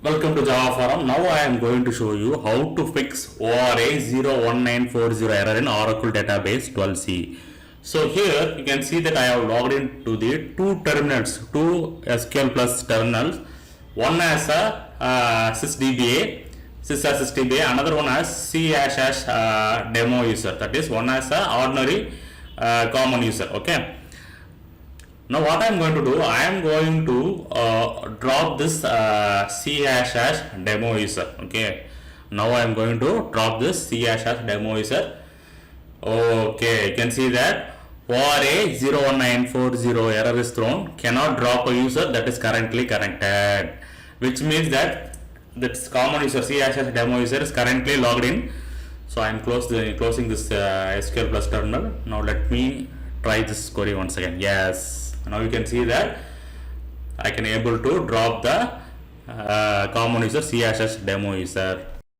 Welcome to Java Forum. Now I am going to show you how to fix ORA-01940 error in Oracle Database 12c. So here you can see that I have logged into the two terminals, two SQL Plus terminals. One as a sysdba, another one as c demo user. That is one as a ordinary common user. Okay. Now what I am going to do, I am going to drop this c demo user. Okay. Now I am going to drop this c demo user. Okay, you can see that ORA-01940 error is thrown. Cannot drop a user that is currently connected, which means that this common user c demo user is currently logged in. So I am closing this SQL Plus terminal. Now let me try this query once again. Yes. Now you can see that I can able to drop the common user c demo user.